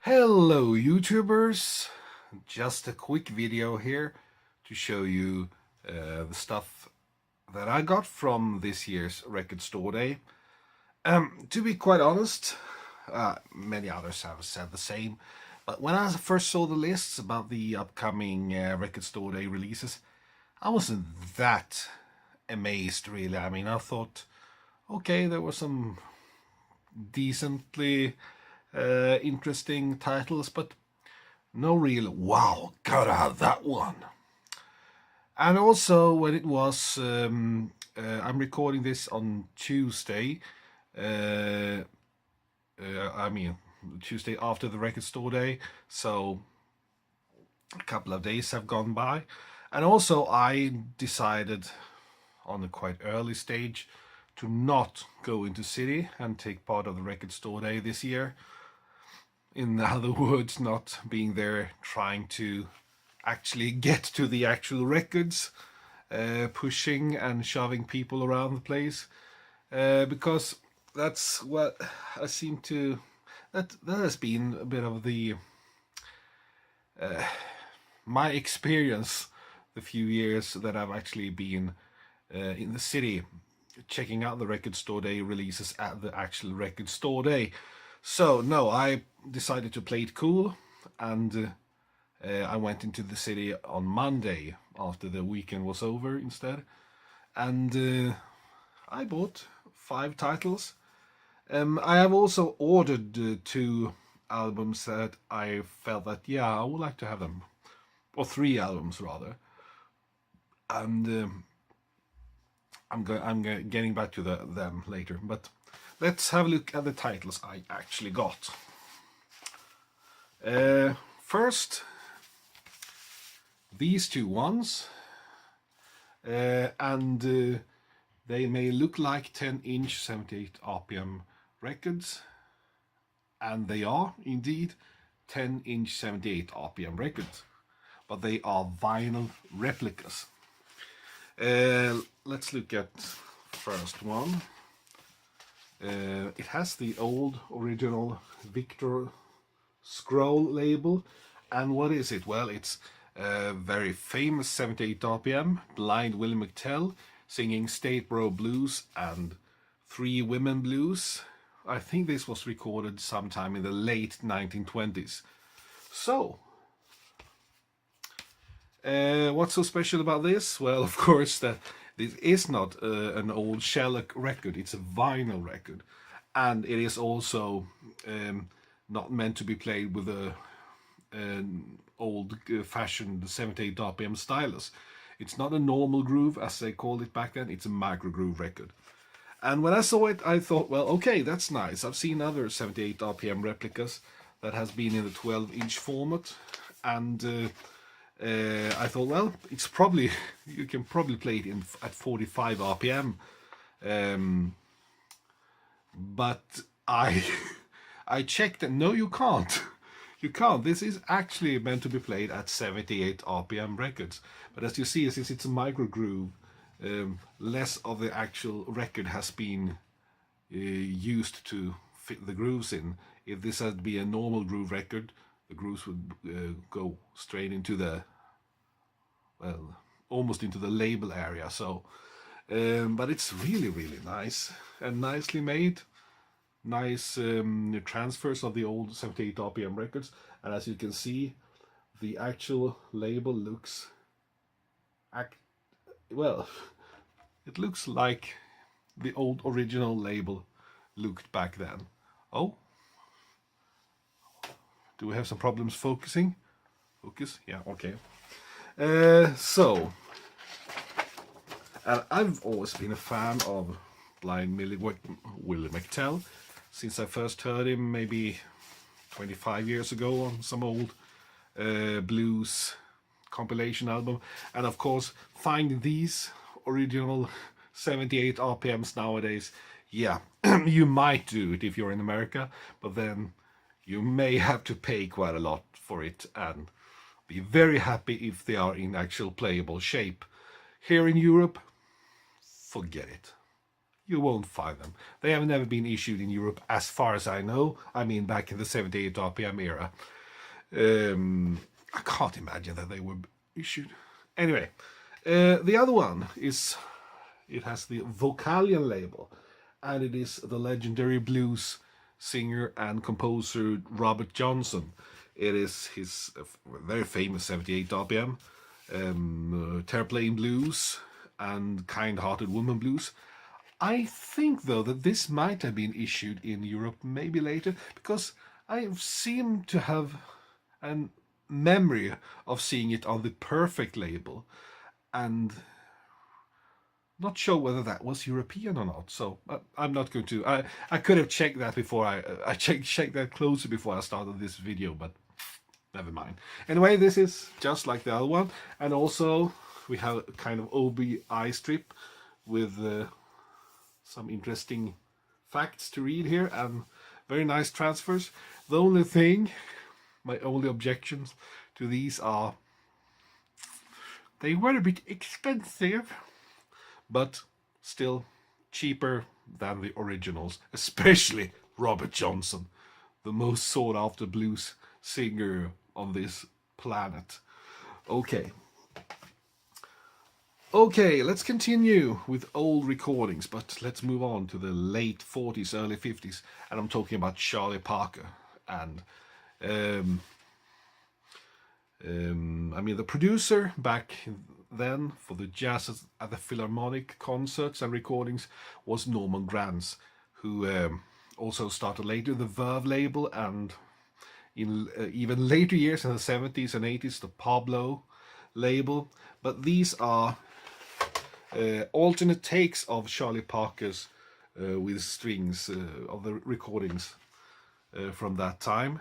Hello YouTubers, just a quick video here to show you the stuff that I got from this year's Record Store Day. To be quite honest, many others have said the same, but when I first saw the lists about the upcoming Record Store Day releases, I wasn't that amazed really. I mean, I thought, okay, there were some decently interesting titles, but no real wow, gotta have that one. And also when it was I'm recording this on Tuesday, I mean Tuesday after the Record Store Day, so a couple of days have gone by. And also I decided on a quite early stage to not go into city and take part of the Record Store Day this year. In other words, not being there trying to actually get to the actual records, pushing and shoving people around the place, because that's what I seem to, that has been a bit of the my experience the few years that I've actually been in the city checking out the Record Store Day releases at the actual Record Store Day. So no, I decided to play it cool, and I went into the city on Monday after the weekend was over instead, and I bought 5 titles. I have also ordered 2 albums that I felt that, yeah, I would like to have them, or 3 albums rather, and I'm getting back to them later, but let's have a look at the titles I actually got. First, these 2 ones, and they may look like 10-inch 78 RPM records, and they are indeed 10-inch 78 RPM records, but they are vinyl replicas. Let's look at first one. It has the old original Victor scroll label, and what is it? Well, it's a very famous 78 RPM, Blind Willie McTell singing Stateboro Blues and 3 Women Blues. I think this was recorded sometime in the late 1920s. So, what's so special about this? Well, of course, that this is not an old shellac record, it's a vinyl record. And it is also not meant to be played with an old-fashioned 78 RPM stylus. It's not a normal groove, as they called it back then, it's a micro groove record. And when I saw it, I thought, well, okay, that's nice. I've seen other 78 RPM replicas that has been in the 12-inch format, and I thought, well, it's probably, you can probably play it at 45 RPM, but I checked and no, you can't. You can't. This is actually meant to be played at 78 RPM records. But as you see, since it's a micro groove, less of the actual record has been used to fit the grooves in. If this had been a normal groove record, the grooves would go straight into the, well, almost into the label area. So, but it's really, really nice and nicely made. Nice transfers of the old 78 RPM records, and as you can see, the actual label looks, well, it looks like the old original label looked back then. Oh, do we have some problems focusing? Focus, yeah, okay. So, and I've always been a fan of Blind Willie McTell since I first heard him maybe 25 years ago on some old blues compilation album. And of course, finding these original 78 RPMs nowadays, yeah, you might do it if you're in America, but then you may have to pay quite a lot for it and be very happy if they are in actual playable shape. Here in Europe, forget it. You won't find them. They have never been issued in Europe as far as I know. I mean, back in the 78 RPM era. I can't imagine that they were issued. Anyway, the other one is, it has the Vocalion label, and it is the legendary blues singer and composer Robert Johnson. It is his very famous 78 RPM, Terraplane Blues and Kind-Hearted Woman Blues. I think, though, that this might have been issued in Europe maybe later, because I seem to have a memory of seeing it on the Perfect label, and not sure whether that was European or not. So I'm not going to. I could have checked that before I checked that closer before I started this video, but never mind. Anyway, this is just like the other one, and also we have a kind of OBI strip with some interesting facts to read here and very nice transfers. The only thing, my only objections to these are they were a bit expensive, but still cheaper than the originals, especially Robert Johnson, the most sought after blues singer on this planet. Okay, let's continue with old recordings, but let's move on to the late 40s, early 50s, and I'm talking about Charlie Parker. And I mean, the producer back then for the Jazz at the Philharmonic concerts and recordings was Norman Granz, who also started later the Verve label, and in even later years in the 70s and 80s the Pablo label. But these are alternate takes of Charlie Parker's with strings of the recordings from that time.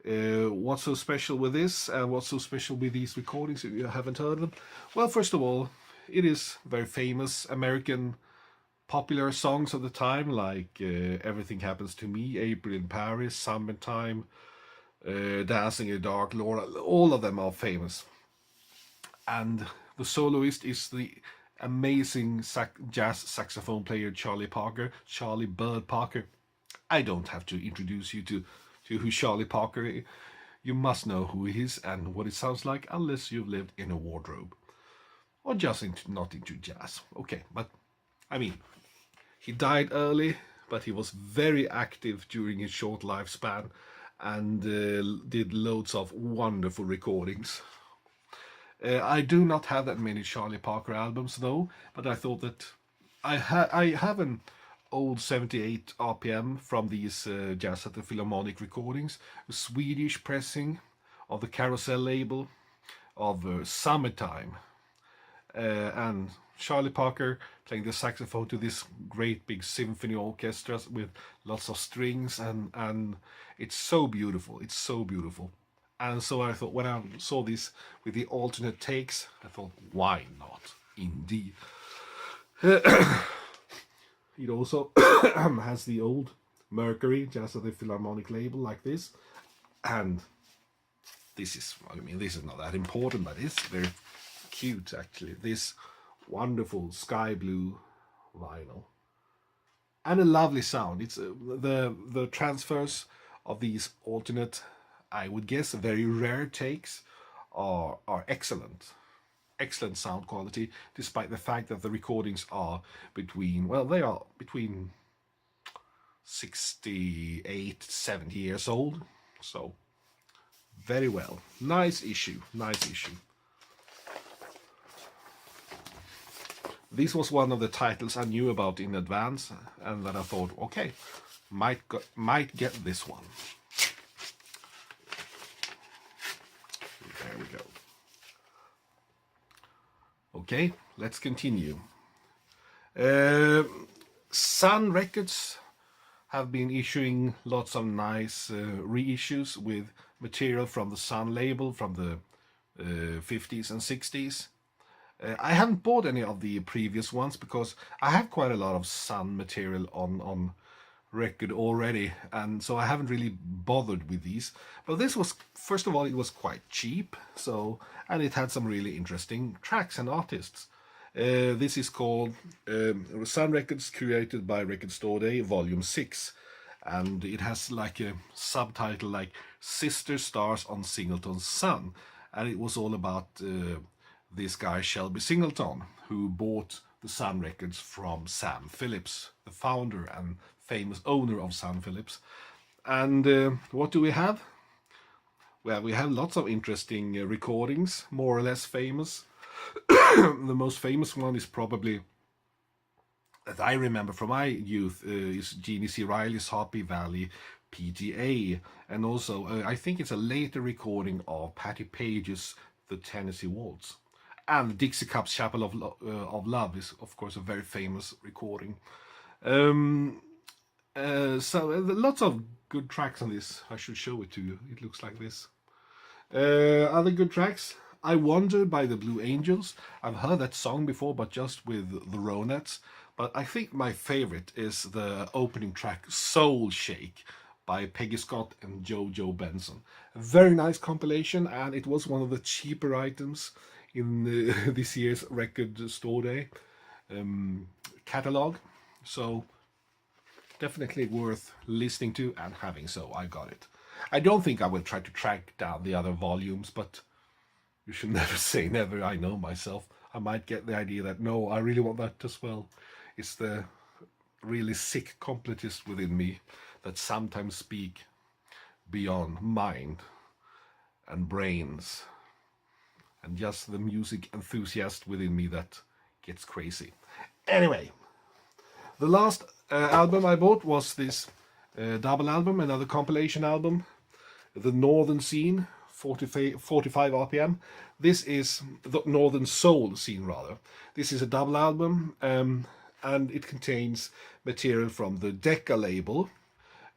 What's so special with this, and what's so special with these recordings if you haven't heard them? Well, first of all, it is very famous American popular songs of the time, like Everything Happens to Me, April in Paris, Summertime, Dancing in the Dark, Laura. All of them are famous. And the soloist is the amazing jazz saxophone player Charlie Bird Parker. I don't have to introduce you to who Charlie Parker is. You must know who he is and what it sounds like, unless you've lived in a wardrobe or just not into jazz. Okay, but I mean, he died early, but he was very active during his short lifespan and did loads of wonderful recordings. I do not have that many Charlie Parker albums though, but I thought that I have an old 78 RPM from these Jazz at the Philharmonic recordings, a Swedish pressing of the Carousel label of Summertime, and Charlie Parker playing the saxophone to this great big symphony orchestra with lots of strings, and it's so beautiful. It's so beautiful. And so I thought, when I saw this with the alternate takes, I thought, why not? Indeed. It also has the old Mercury Jazz at the Philharmonic label like this. And this is, I mean, this is not that important, but it's very cute actually. This wonderful sky blue vinyl. And a lovely sound. It's the transfers of these alternate, I would guess, very rare takes are excellent. Excellent sound quality, despite the fact that the recordings are between 68, 70 years old. So, very well. Nice issue. This was one of the titles I knew about in advance, and then I thought, okay, might get this one. There we go. Okay, let's continue. Sun Records have been issuing lots of nice reissues with material from the Sun label from the 50s and 60s. I haven't bought any of the previous ones because I have quite a lot of Sun material on record already, and so I haven't really bothered with these. But this was, first of all, it was quite cheap, so, and it had some really interesting tracks and artists. This is called Sun Records Created by Record Store Day, Volume 6. And it has like a subtitle like Sister Stars on Singleton's Sun. And it was all about this guy Shelby Singleton, who bought the Sun Records from Sam Phillips, the founder and famous owner of Sun Phillips. And what do we have? Well, we have lots of interesting recordings, more or less famous. The most famous one is probably, that I remember from my youth, is Jeannie C. Riley's Happy Valley PGA. And also, I think it's a later recording of Patti Page's The Tennessee Waltz. And Dixie Cup's Chapel of Love is, of course, a very famous recording. So lots of good tracks on this. I should show it to you. It looks like this. Other good tracks. I Wonder by the Blue Angels. I've heard that song before, but just with the Ronettes. But I think my favorite is the opening track, Soul Shake, by Peggy Scott and JoJo Benson. A very nice compilation, and it was one of the cheaper items in this year's Record Store Day catalog. So definitely worth listening to and having, so I got it. I don't think I will try to track down the other volumes, but you should never say never. I know myself. I might get the idea that, no, I really want that as well. It's the really sick completist within me that sometimes speak beyond mind and brains, and just the music enthusiast within me that gets crazy. Anyway, the last album I bought was this double album, another compilation album, The Northern Scene, 45 RPM. This is the Northern Soul Scene, rather. This is a double album, and it contains material from the Decca label,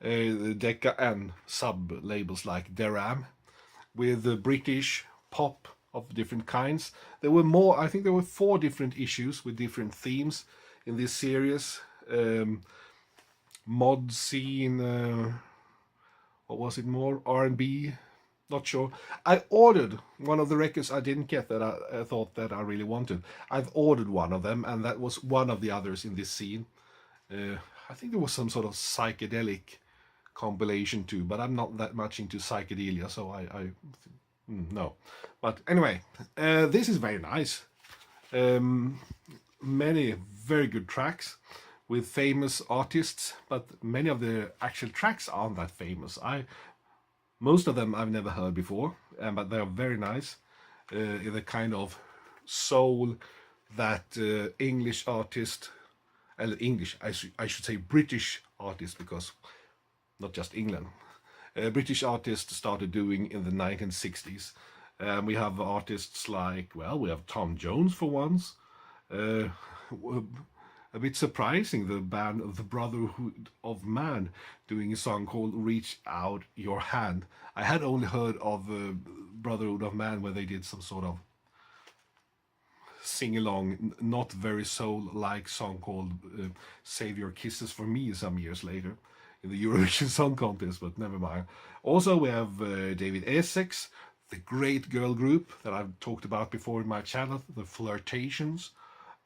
the Decca and sub-labels like Deram, with the British pop of different kinds. There were more, I think there were 4 different issues with different themes in this series. Mod scene, what was it more? R&B, not sure. I ordered one of the records I didn't get that I thought that I really wanted. I've ordered one of them, and that was one of the others in this scene. I think there was some sort of psychedelic compilation too, but I'm not that much into psychedelia, so no. But anyway, this is very nice. Many very good tracks with famous artists, but many of the actual tracks aren't that famous. Most of them I've never heard before, but they're very nice. In the kind of soul that English artist, I should say British artists, because not just England. British artists started doing in the 1960s. We have artists like, well, we have Tom Jones for once. A bit surprising, the band of the Brotherhood of Man doing a song called Reach Out Your Hand. I had only heard of Brotherhood of Man where they did some sort of sing-along, not very soul-like song called Save Your Kisses for Me some years later in the Eurovision Song Contest, but never mind. Also we have David Essex, the great girl group that I've talked about before in my channel, the Flirtations.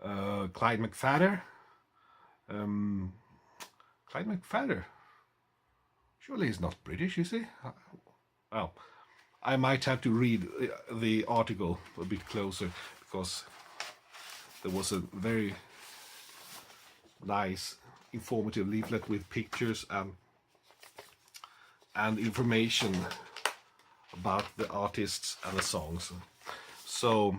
Clyde McPhatter. Clyde McPhatter. Surely he's not British, is he? Well, I might have to read the article a bit closer, because there was a very nice, informative leaflet with pictures and information about the artists and the songs. So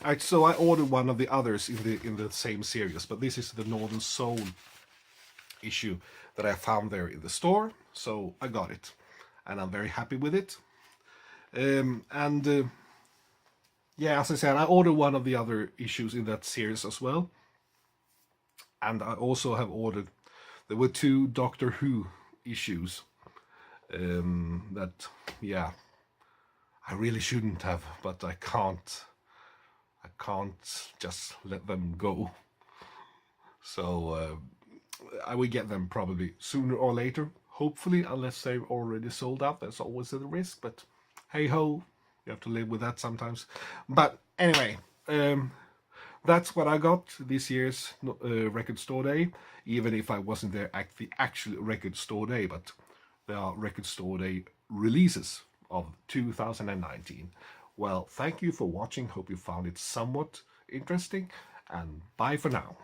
I ordered one of the others in the same series, but this is the Northern Soul issue that I found there in the store, so I got it, and I'm very happy with it. Yeah, as I said, I ordered one of the other issues in that series as well, and I also have ordered. There were 2 Doctor Who issues that, yeah, I really shouldn't have, but I can't just let them go. So I will get them probably sooner or later, hopefully, unless they've already sold out. There's always a risk, but hey ho, you have to live with that sometimes. But anyway, that's what I got this year's record store day, even if I wasn't there at the actual record store day, but there are record store day releases of 2019. Well, thank you for watching. Hope you found it somewhat interesting, and bye for now.